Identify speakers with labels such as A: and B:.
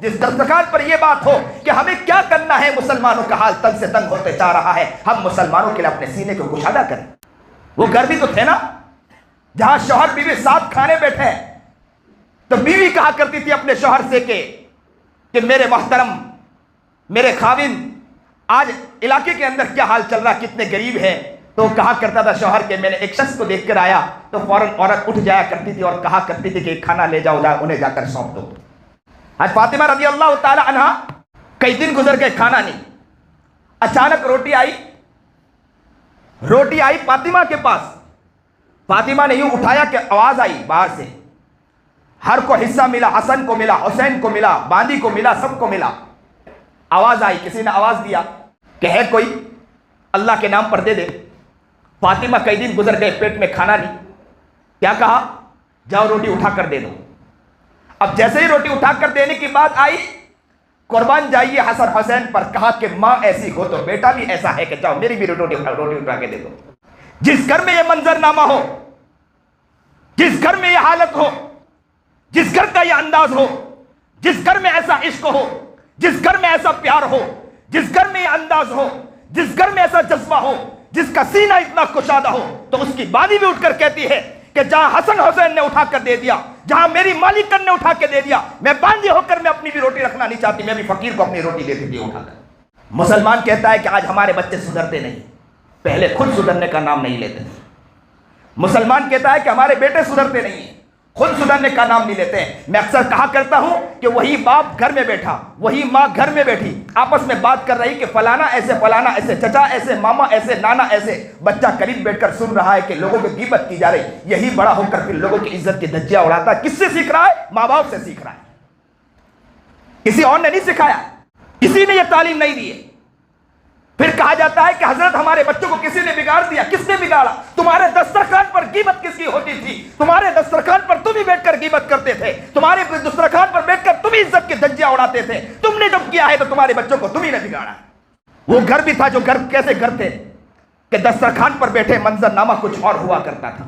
A: جس دسترخوان پر یہ بات ہو کہ ہمیں کیا کرنا ہے، مسلمانوں کا حال تنگ سے تنگ ہوتے جا رہا ہے، ہم مسلمانوں کے لیے اپنے سینے کو کشادہ کریں۔ وہ گھر بھی تو تھے نا جہاں شوہر بیوی ساتھ کھانے بیٹھے، تو بیوی کہا کرتی تھی اپنے شوہر سے کہ میرے محترم، میرے خاوند، آج علاقے کے اندر کیا حال چل رہا، کتنے غریب ہیں۔ تو کہا کرتا تھا شوہر کہ میں نے ایک شخص کو دیکھ کر آیا، تو فوراً عورت اٹھ جایا کرتی تھی اور کہا کرتی تھی کہ کھانا لے جاؤ، انہیں جا کر سونپ دو۔ آج فاطمہ رضی اللہ تعالی عنہا کئی دن گزر گئے، کھانا نہیں، اچانک روٹی آئی فاطمہ کے پاس۔ فاطمہ نے یوں اٹھایا کہ آواز آئی باہر سے، ہر کو حصہ ملا، حسن کو ملا، حسین کو ملا، باندی کو ملا، سب کو ملا۔ آواز آئی، کسی نے آواز دیا کہ ہے کوئی، اللہ کے نام پر دے دے۔ فاطمہ کئی دن گزر گئے، پیٹ میں کھانا نہیں، کیا کہا، جاؤ روٹی اٹھا کر دے دو۔ اب جیسے ہی روٹی اٹھا کر دینے کی بات آئی، قربان جائیے حسن حسین پر، کہا کہ ماں ایسی ہو تو بیٹا بھی ایسا ہے کہ جاؤ میری بھی روٹی اٹھا کے دے دو۔ جس گھر میں یہ منظر نامہ ہو، جس گھر میں یہ حالت ہو، جس گھر کا یہ انداز ہو، جس گھر میں ایسا عشق ہو، جس گھر میں ایسا پیار ہو، جس گھر میں یہ انداز ہو، جس گھر میں ایسا جذبہ ہو، جس کا سینہ اتنا کشادہ ہو، تو اس کی بانی بھی اٹھ کر کہتی ہے کہ جہاں حسن حسین نے اٹھا کر دے دیا، جہاں میری مالکن نے اٹھا کے دے دیا، میں باندھی ہو کر میں اپنی بھی روٹی رکھنا نہیں چاہتی، میں بھی فقیر کو اپنی روٹی دیتی تھی اٹھا کر۔ مسلمان کہتا ہے کہ آج ہمارے بچے سدھرتے نہیں، پہلے خود سدھرنے کا نام نہیں لیتے۔ مسلمان کہتا ہے کہ ہمارے بیٹے سدھرتے نہیں ہیں، خود سدھرنے کا نام نہیں لیتے ہیں۔ میں اکثر کہا کرتا ہوں کہ وہی باپ گھر میں بیٹھا، وہی ماں گھر میں بیٹھی، آپس میں بات کر رہی کہ فلانا ایسے، چچا ایسے، ماما ایسے، نانا ایسے، بچہ قریب بیٹھ کر سن رہا ہے کہ لوگوں کی غیبت کی جا رہی، یہی بڑا ہو کر پھر لوگوں کی عزت کی دھجیاں اڑاتا ہے۔ کس سے سیکھ رہا ہے؟ ماں باپ سے سیکھ رہا ہے، کسی اور نے نہیں سکھایا، کسی نے یہ تعلیم نہیں دی ہے۔ پھر کہا جاتا ہے کہ حضرت ہمارے بچوں کو کسی نے بگاڑ دیا۔ کس نے بگاڑا؟ تمہارے دسترخوان پر غیبت کس کی ہوتی تھی؟ تمہارے دسترخوان پر تم ہی بیٹھ کر غیبت کرتے تھے، تمہارے دسترخوان پر بیٹھ کر تم ہی عزت کی دھجیاں اڑاتے تھے۔ تم نے جب کیا ہے تو تمہارے بچوں کو تم ہی نے بگاڑا۔ وہ گھر بھی تھا جو گھر کیسے گھر تھے کہ دسترخوان پر بیٹھے منظر نامہ کچھ اور ہوا کرتا تھا۔